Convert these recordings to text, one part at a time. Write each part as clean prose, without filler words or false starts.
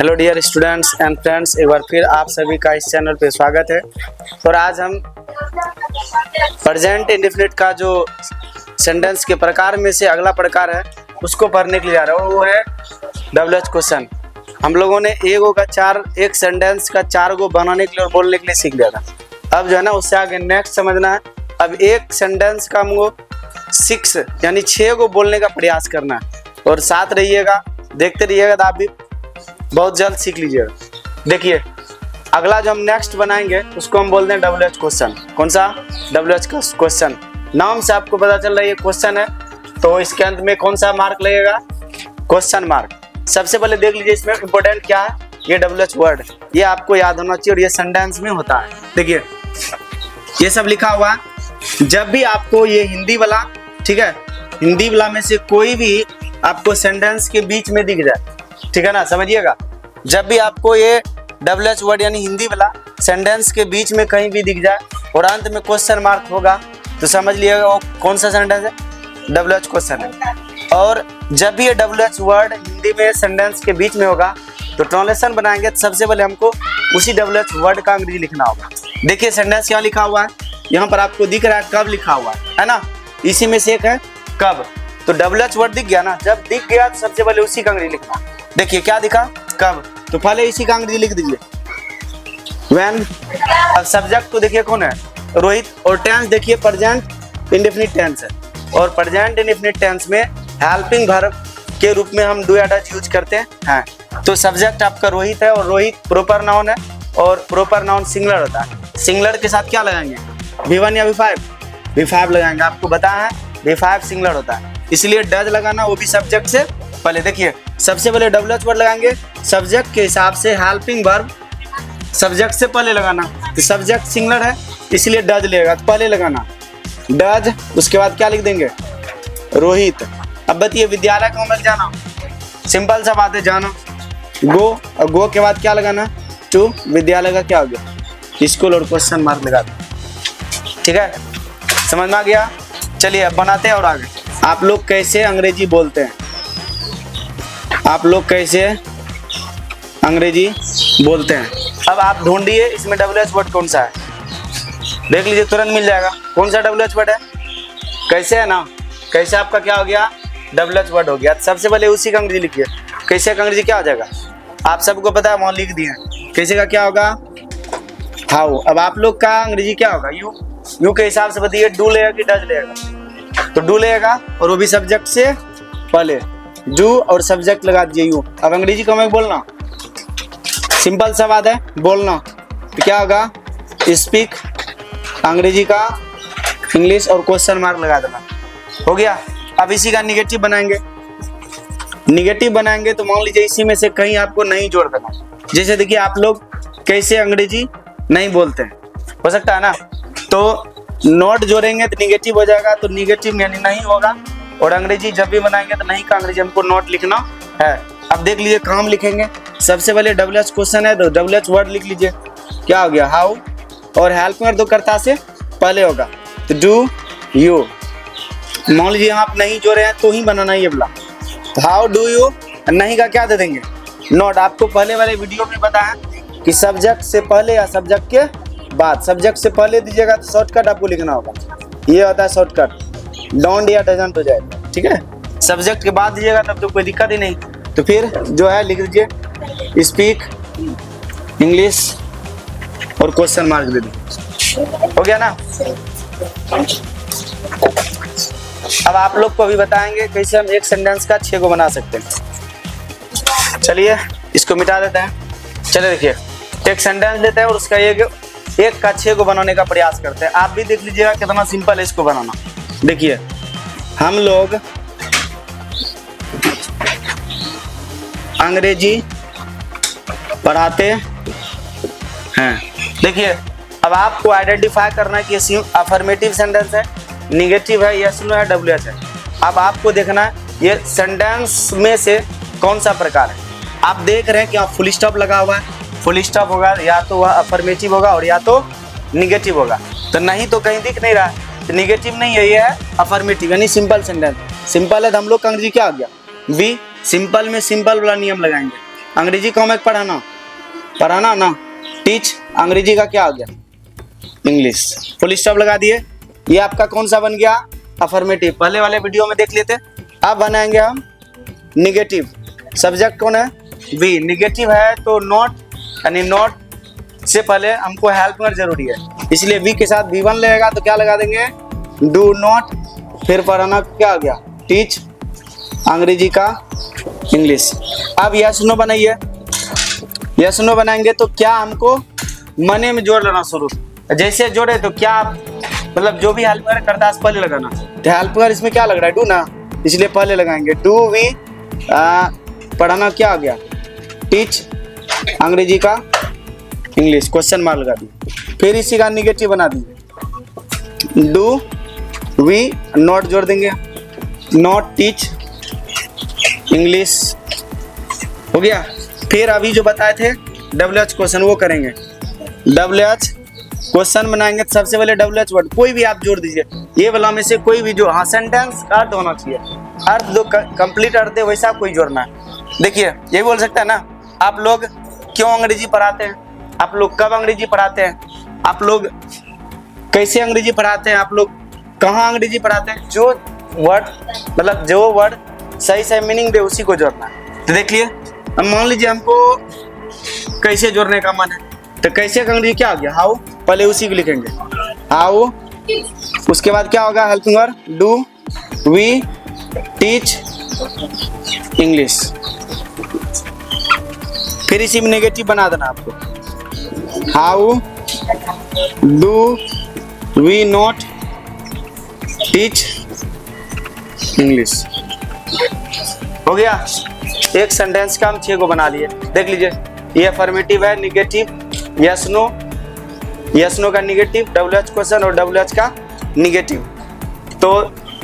Hello dear students and friends, एक बार फिर आप सभी का इस चैनल पे स्वागत है। और आज हम प्रेजेंट इंडेफिनिट का जो सेंटेंस के प्रकार में से अगला प्रकार है उसको पढ़ने के लिए जा रहे हो, वो है WH क्वेश्चन। हम लोगों ने एक सेंटेंस का 4 गो बनाने के लिए और बोलने के लिए सीख लिया था। अब जो है ना उससे आगे नेक्स्ट समझना है। अब एक सेंटेंस का हमको 6 यानी 6 गो बोलने का प्रयास करना है और साथ रहिएगा, देखते रहिएगा तो आप भी बहुत जल्द सीख लीजिएगा। देखिए अगला जो हम नेक्स्ट बनाएंगे उसको हम बोलते हैं WH क्वेश्चन। कौन सा? WH question. नाम से आपको पता चल रहा है ये क्वेश्चन है, तो इसके अंत में कौन सा मार्क लगेगा? Question mark. सबसे पहले देख लीजिए इसमें इंपॉर्टेंट क्या है। ये WH वर्ड ये आपको याद होना चाहिए और ये सेंटेंस में होता है। देखिए ये सब लिखा हुआ है। जब भी आपको ये हिंदी वाला, ठीक है, हिंदी वाला में से कोई भी आपको सेंटेंस के बीच में दिख जाए, ठीक है ना, समझिएगा। जब भी आपको ये WH वर्ड यानी हिंदी वाला सेंटेंस के बीच में कहीं भी दिख जाए और अंत में क्वेश्चन मार्क होगा तो समझ लिएगा वो कौन सा सेंटेंस है, WH क्वेश्चन है। और जब भी ये WH वर्ड हिंदी में सेंटेंस के बीच में होगा तो ट्रांसलेशन बनाएंगे तो सबसे पहले हमको उसी WH वर्ड का अंग्रेजी लिखना होगा। देखिए सेंटेंस क्या लिखा हुआ है, यहाँ पर आपको दिख रहा है कब लिखा हुआ है ना, इसी में से एक है कब। तो WH वर्ड दिख गया ना, जब दिख गया तो सबसे पहले उसी का अंग्रेजी लिखना। देखिए क्या दिखा, कब, तो पहले इसी का अंग्रेजी लिख दीजिए व्हेन। अब सब्जेक्ट तो देखिए कौन है, रोहित। और टेंस देखिए प्रेजेंट इंडेफिनिट टेंस है और प्रेजेंट इंडेफिनिट टेंस में हेल्पिंग वर्ब के रूप में हम डू या डज यूज करते हैं। तो सब्जेक्ट आपका रोहित है और रोहित प्रॉपर नाउन है और प्रॉपर नाउन सिंगुलर होता है। सिंगुलर के साथ क्या लगाएंगे, V1 या V5? V5 लगाएंगे। आपको बताया है V5 सिंगुलर होता है, इसलिए डज लगाना, वो भी सब्जेक्ट से पहले। देखिए सबसे पहले WH वर्ड लगाएंगे सब्जेक्ट के हिसाब से, हेल्पिंग वर्ब सब्जेक्ट से पहले लगाना। तो सब्जेक्ट सिंगुलर है इसलिए डज लेगा, तो पहले लगाना डज। उसके बाद क्या लिख देंगे, रोहित। अब बताइए विद्यालय को मत जाना, सिंपल सा बात है, जाना। गो, और गो के बाद क्या लगाना, टू। विद्यालय का क्या हो गया, स्कूल, और क्वेश्चन मार्क लगा दो। ठीक है, समझ में आ गया। चलिए अब बनाते हैं और आगे। आप लोग कैसे अंग्रेजी बोलते हैं, आप लोग कैसे अंग्रेजी बोलते हैं। अब आप ढूंढिए इसमें WH वर्ड कौन सा है, देख लीजिए तुरंत मिल जाएगा। कौन सा WH वर्ड है, कैसे है ना, कैसे आपका क्या हो गया, WH वर्ड हो गया। सबसे पहले उसी का अंग्रेजी लिखिए। कैसे का अंग्रेजी क्या हो जाएगा, आप सबको पता है, वहाँ लिख दिए। कैसे का क्या होगा, हाउ। अब आप लोग का अंग्रेजी क्या होगा, यू। यू के हिसाब से बताइए डू लेगा कि डज लेगा, तो डू लेगा और वो भी सब्जेक्ट से पहले, डू और सब्जेक्ट लगा दीजिए यू। अब अंग्रेजी को हमें बोलना, सिंपल सा बात है, बोलना। तो क्या होगा, स्पीक, अंग्रेजी का इंग्लिश और क्वेश्चन मार्क लगा देना, हो गया। अब इसी का निगेटिव बनाएंगे। निगेटिव बनाएंगे तो मान लीजिए इसी में से कहीं आपको नहीं जोड़ देना। जैसे देखिए आप लोग कैसे अंग्रेजी नहीं बोलते हैं, हो सकता है ना, तो नोट जोड़ेंगे तो निगेटिव हो जाएगा, तो निगेटिव यानी नहीं होगा। और अंग्रेजी जब भी बनाएंगे तो नहीं का अंग्रेजी हमको नोट लिखना है। अब देख लीजिए काम लिखेंगे। सबसे पहले WH क्वेश्चन है तो WH वर्ड लिख लीजिए, क्या हो गया, हाउ। और हेल्पिंग दो कर्ता से पहले होगा तो डू यू। मान लीजिए आप नहीं जोड़े हैं तो ही बनाना ये वाला, तो हाउ डू यू। नहीं का क्या दे देंगे, नोट। आपको पहले वाले वीडियो में बताया कि सब्जेक्ट से पहले या सब्जेक्ट के बाद, सब्जेक्ट से पहले दीजिएगा तो शॉर्टकट आपको लिखना होगा, ये होता है शॉर्टकट, डोंट या डजंट हो जाएगा। ठीक है, सब्जेक्ट के बाद दीजिएगा तब तो कोई दिक्कत ही नहीं। तो फिर जो है लिख दीजिए स्पीक इंग्लिश और क्वेश्चन मार्क दे दीजिए, हो गया ना। अब आप लोग को भी बताएंगे कैसे हम एक सेंटेंस का 6 को बना सकते हैं। चलिए इसको मिटा देते हैं। चलिए देखिए एक सेंटेंस लेते हैं और उसका एक का 6 को बनाने का प्रयास करते हैं। आप भी देख लीजिएगा कितना सिंपल है इसको बनाना। देखिए हम लोग अंग्रेजी पढ़ाते हैं। देखिए अब आपको आइडेंटिफाई करना है कि ये अफर्मेटिव सेंटेंस है, निगेटिव है, यस नो है, WH है। अब आपको देखना है ये सेंटेंस में से कौन सा प्रकार है। आप देख रहे हैं कि आप फुल स्टॉप लगा हुआ है, फुल स्टॉप होगा या तो वह अफर्मेटिव होगा और या तो निगेटिव होगा। तो नहीं तो कहीं दिख नहीं रहा है, तो निगेटिव नहीं है, ये है अफर्मेटिव यानी सिंपल सेंटेंस। सिंपल है तो हम लोग का अंग्रेजी क्या आ गया, V। सिंपल में सिंपल वाला नियम लगाएंगे, अंग्रेजी को हमें पढ़ाना पढ़ाना ना, टीच अंग्रेजी का क्या आ गया, इंग्लिश। फुल स्टॉप लगा दिए। ये आपका कौन सा बन गया, अफर्मेटिव। पहले वाले वीडियो में देख लेते। अब बनाएंगे हम निगेटिव। सब्जेक्ट कौन है, वी। निगेटिव है तो नॉट, यानी नॉट से पहले हमको हेल्पर जरूरी है, इसलिए वी के साथ V1 लगेगा तो क्या लगा देंगे, डू नॉट। फिर पढ़ाना क्या आ गया, टीच अंग्रेजी का इंग्लिश। अब यस नो बनाइए। यस नो बनाएंगे तो क्या हमको मने में जोड़ लेना शुरू। जैसे जोड़े तो क्या मतलब जो भी हेल्पर करता है पहले लगाना। तो हेल्पर इसमें क्या लग रहा है, डू ना, इसलिए पहले लगाएंगे डू वी। पढ़ाना क्या आ गया, टीच अंग्रेजी का इंग्लिश, क्वेश्चन मार्क लगा दिए। फिर इसी का निगेटिव बना दिए, डू वी नॉट जोड़ देंगे, नॉट टीच इंग्लिश, हो गया। फिर अभी जो बताए थे WH क्वेश्चन वो करेंगे। WH क्वेश्चन बनाएंगे तो सबसे पहले WH वर्ड कोई भी आप जोड़ दीजिए। ये वाला में से कोई भी जो, हाँ सेंटेंस का अर्थ होना चाहिए, अर्थ जो कंप्लीट अर्थ है वैसा कोई जोड़ना है। देखिए ये बोल सकता है ना, आप लोग क्यों अंग्रेजी पढ़ाते हैं, आप लोग कब अंग्रेजी पढ़ाते हैं, आप लोग कैसे अंग्रेजी पढ़ाते हैं, आप लोग कहाँ अंग्रेजी पढ़ाते हैं। जो वर्ड मतलब जो वर्ड सही सही मीनिंग दे उसी को जोड़ना है। तो देख लिए, अब मान लीजिए हमको कैसे जोड़ने का मन है, तो कैसे का अंग्रेजी क्या आ गया, हाउ। पहले उसी को लिखेंगे हाउ, उसके बाद क्या होगा helping verb, do we teach English. फिर इसी में नेगेटिव बना देना आपको, how do we not teach English. हो गया, एक सेंटेंस का हम 6 को बना लिए। देख लीजिए, ये अफर्मेटिव है, negative yes no, yes no का निगेटिव, WH क्वेश्चन और WH का निगेटिव। तो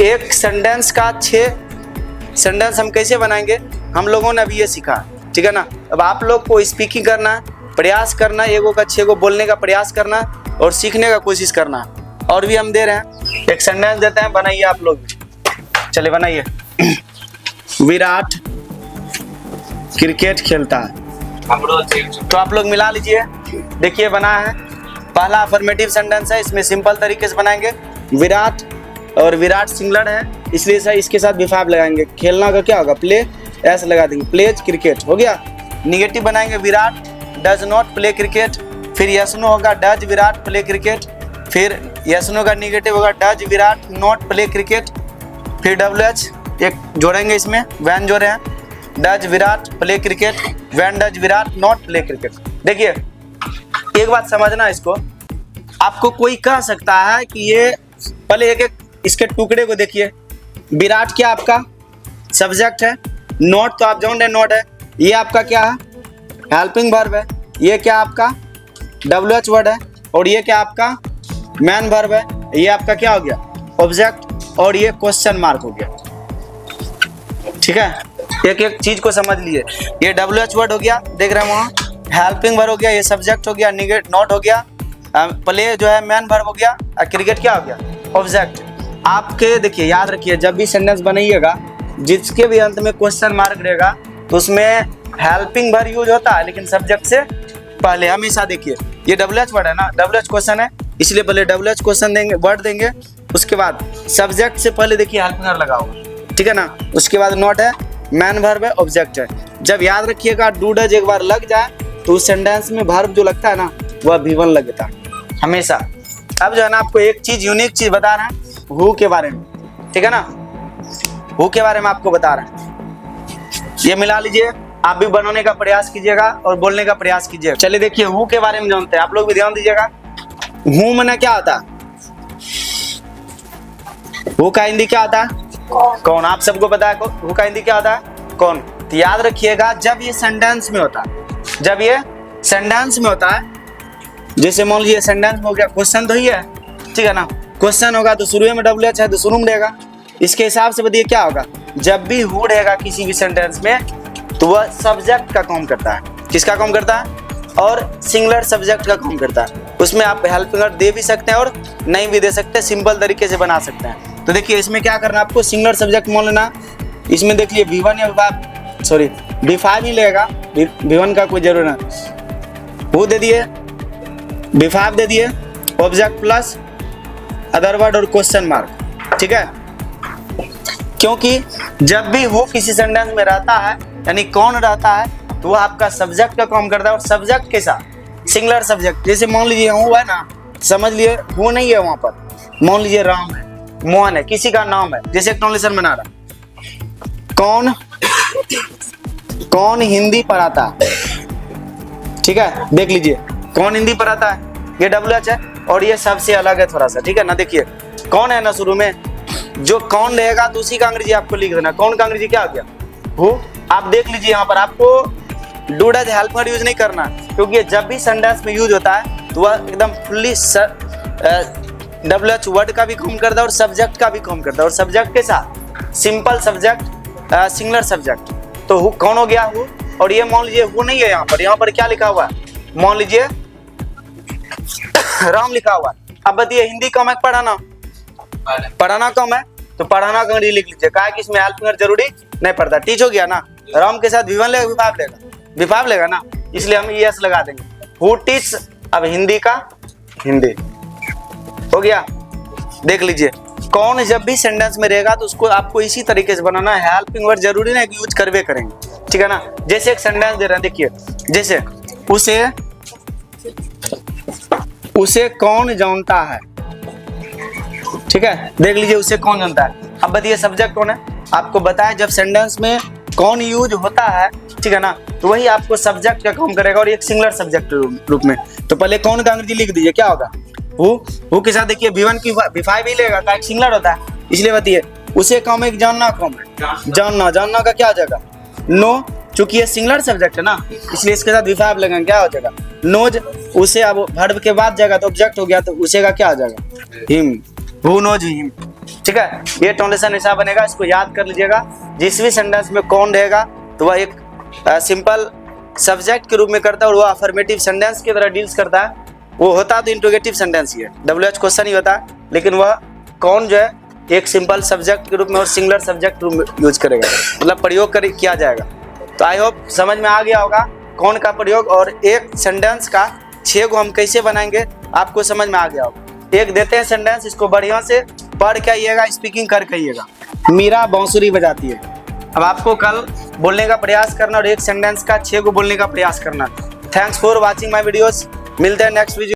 एक सेंटेंस का 6 सेंटेंस हम कैसे बनाएंगे, हम लोगों ने अभी ये सीखा, ठीक है ना। अब आप लोग को स्पीकिंग करना, प्रयास करना, एगो का 6 को बोलने का प्रयास करना और सीखने का कोशिश करना। और भी हम दे रहे हैं, एक सेंटेंस देते हैं, बनाइए आप लोग, चलिए बनाइए। विराट क्रिकेट खेलता है, तो आप लोग मिला लीजिए। देखिए बना है, पहला अफर्मेटिव सेंटेंस है, इसमें सिंपल तरीके से बनाएंगे। विराट, और विराट सिंगुलर है इसलिए सर इसके साथ V5 लगाएंगे। खेलना का क्या होगा, प्ले, ऐसे लगा देंगे, प्लेज क्रिकेट, हो गया। निगेटिव बनाएंगे, Virat does not play cricket. फिर यस नो होगा, डज विराट प्ले क्रिकेट। फिर यस नो का निगेटिव होगा, does Virat not play cricket. फिर WH एक जोड़ेंगे, इसमें वैन जोड़े हैं, does Virat play cricket, van does Virat not play cricket. देखिए एक बात समझना, इसको आपको कोई कह सकता है कि ये, पहले एक एक इसके टुकड़े को देखिए। विराट क्या आपका सब्जेक्ट है, नॉट तो आप जान रहे नॉट है, ये आपका क्या है, हेल्पिंग वर्ब है, ये क्या आपका WH वर्ड है, और ये क्या आपका मैन वर्ब है, ये आपका क्या हो गया ऑब्जेक्ट, और ये क्वेश्चन मार्क हो गया। ठीक है, एक एक चीज को समझ लिए। ये WH वर्ड हो गया, देख रहे हैं वहाँ, हेल्पिंग वर्ब हो गया, ये सब्जेक्ट हो गया, निगेट नॉट हो गया, प्ले जो है मैन वर्ब हो गया, और क्रिकेट क्या हो गया ऑब्जेक्ट। आपके देखिए याद रखिए, जब भी सेंटेंस बनाइएगा जिसके भी अंत में क्वेश्चन मार्क रहेगा तो उसमें हेल्पिंग वर्ब यूज होता है, लेकिन सब्जेक्ट से पहले हमेशा। देखिए ये WH वर्ड है ना, WH क्वेश्चन है, इसलिए पहले WH क्वेश्चन देंगे, वर्ड देंगे, उसके बाद सब्जेक्ट से पहले देखिए हेल्पिंग वर्ब लगा होगा, ठीक है ना। उसके बाद नॉट है, मैन वर्ब है, ऑब्जेक्ट है। जब याद रखिएगा डू डज एक बार लग जाए तो उस सेंटेंस में वर्ब जो लगता है ना वह V1 लगता है हमेशा। अब जो है ना आपको एक चीज, यूनिक चीज बता रहे हैं हु के बारे में, ठीक है ना, हु के बारे में आपको बता रहे हैं। ये मिला लीजिए, आप भी बनाने का प्रयास कीजिएगा और बोलने का प्रयास कीजिएगा। चलिए देखिए हु के बारे में जानते हैं, आप लोग भी ध्यान दीजिएगा। हु माने क्या होता है, हु का हिंदी क्या होता है, कौन। आप सबको पता है हु का हिंदी क्या होता है, कौन। तो याद रखिएगा जब ये सेंटेंस में होता है, जब ये सेंटेंस में होता है, जैसे मान लीजिए सेंटेंस में हो गया, क्वेश्चन तो ही है, ठीक है ना, क्वेश्चन होगा तो शुरू में WH है तो शुरू में रहेगा। इसके हिसाब से बताइए क्या होगा, जब भी हु रहेगा किसी भी सेंटेंस में तो वह सब्जेक्ट का काम करता है। किसका काम करता है, और सिंगुलर सब्जेक्ट का काम करता है। उसमें आप हेल्पिंग वर्ब दे भी सकते हैं और नहीं भी दे सकते, सिंपल तरीके से बना सकते हैं। तो देखिए इसमें क्या करना है आपको, सिंगुलर सब्जेक्ट मान लेना, इसमें देखिए V1 या V5 ही लगेगा, V1 का कोई जरूरत नहीं। हु दे दिए, V5 दे दिए, ऑब्जेक्ट प्लस अदर वर्ड और क्वेश्चन मार्क, ठीक है। क्योंकि जब भी हु किसी सेंटेंस में रहता है यानी कौन रहता है तो वो आपका सब्जेक्ट का काम करता है, और सब्जेक्ट के साथ सिंगुलर सब्जेक्ट। जैसे मान लीजिए हूँ है ना, समझ लिए हूँ नहीं है वहां पर, मान लीजिए राम है, मोहन है, किसी का नाम है, जैसे एक ट्रांसलेशन बना रहा, कौन हिंदी पढ़ाता है, ठीक है। देख लीजिए कौन हिंदी पढ़ाता है, ये WH है और ये सबसे अलग है थोड़ा सा, ठीक है ना। देखिए कौन है ना, शुरू में जो कौन रहेगा तो उसी का अंग्रेजी आपको लिख देना। कौन का अंग्रेजी क्या हो गया, हु। आप देख लीजिए यहाँ पर आपको do does help word use नहीं करना, क्योंकि जब भी सेंटेंस में यूज होता है तो वह एकदम फुल्ली WH वर्ड का भी काम करता है और सब्जेक्ट का भी काम करता है, और सब्जेक्ट के साथ सिंपल सब्जेक्ट सिंगुलर सब्जेक्ट। तो हु कौन हो गया, हु। और ये मान लीजिए हु नहीं है यहाँ पर क्या लिखा हुआ है, मान लीजिए राम लिखा हुआ है। अब बताइए हिंदी कम है पढ़ाना कम है, तो पढ़ाना का अंग्रेजी लिख लीजिए, कहा कि इसमें हेल्पिंग वर्ड जरूरी नहीं पड़ता। टीच हो गया ना, राम के साथ V1 लेगा, V5 लेगा ना, इसलिए हम ES लगा देंगे। हु टीच, अब हिंदी का हिंदी हो गया। देख लीजिए कौन जब भी सेंटेंस में रहेगा तो उसको आपको इसी तरीके से बनाना है, हेल्पिंग वर्ड जरूरी नहीं कि यूज करवे करेंगे, ठीक है ना। जैसे एक सेंटेंस दे रहे हैं, देखिए जैसे उसे कौन जानता है, ठीक है। देख लीजिए उसे कौन जानता है। अब बताइए सब्जेक्ट कौन है, आपको बताया जब सेंटेंस में कौन यूज होता है, ठीक है ना, तो वही आपको सब्जेक्ट का काम करेगा और एक सिंगुलर सब्जेक्ट रूप में। तो पहले कौन का अंग्रेजी लिख दीजिए, क्या होगा, हु के साथ देखिए V1 की V5 ही लेगा, का एक सिंगुलर होता है, इसलिए बताइए उसे कम एक जानना कम है, जानना का क्या हो जाएगा, नो। चूंकि ये सिंगुलर सब्जेक्ट है ना, इसलिए इसके साथ V5 लगेगा, क्या हो जाएगा, नोज। उसे अब वर्ब के बाद जाएगा तो ऑब्जेक्ट हो गया, तो उसे का क्या हो जाएगा, हिम, हु नोज हिम, ठीक है। ये ट्रांसलेशन ऐसा बनेगा, इसको याद कर लीजिएगा। जिस भी सेंटेंस में कौन रहेगा तो वह एक सिंपल सब्जेक्ट के रूप में करता है और वह अफर्मेटिव सेंटेंस की तरह डील्स करता है। वो होता तो इंट्रोगेटिव सेंटेंस ही है, WH क्वेश्चन ही होता है, लेकिन वह कौन जो है एक सिंपल सब्जेक्ट के रूप में और सिंगुलर सब्जेक्ट रूप में यूज करेगा, मतलब प्रयोग किया जाएगा। तो आई होप समझ में आ गया होगा कौन का प्रयोग, और एक सेंटेंस का 6 को हम कैसे बनाएंगे आपको समझ में आ गया होगा। एक देते हैं सेंटेंस, इसको बढ़िया से पढ़ के आइएगा, स्पीकिंग कर कहिएगा। मीरा बांसुरी बजाती है। अब आपको कल बोलने का प्रयास करना और एक सेंटेंस का 6 को बोलने का प्रयास करना। Thanks for watching my videos. मिलते हैं नेक्स्ट वीडियो।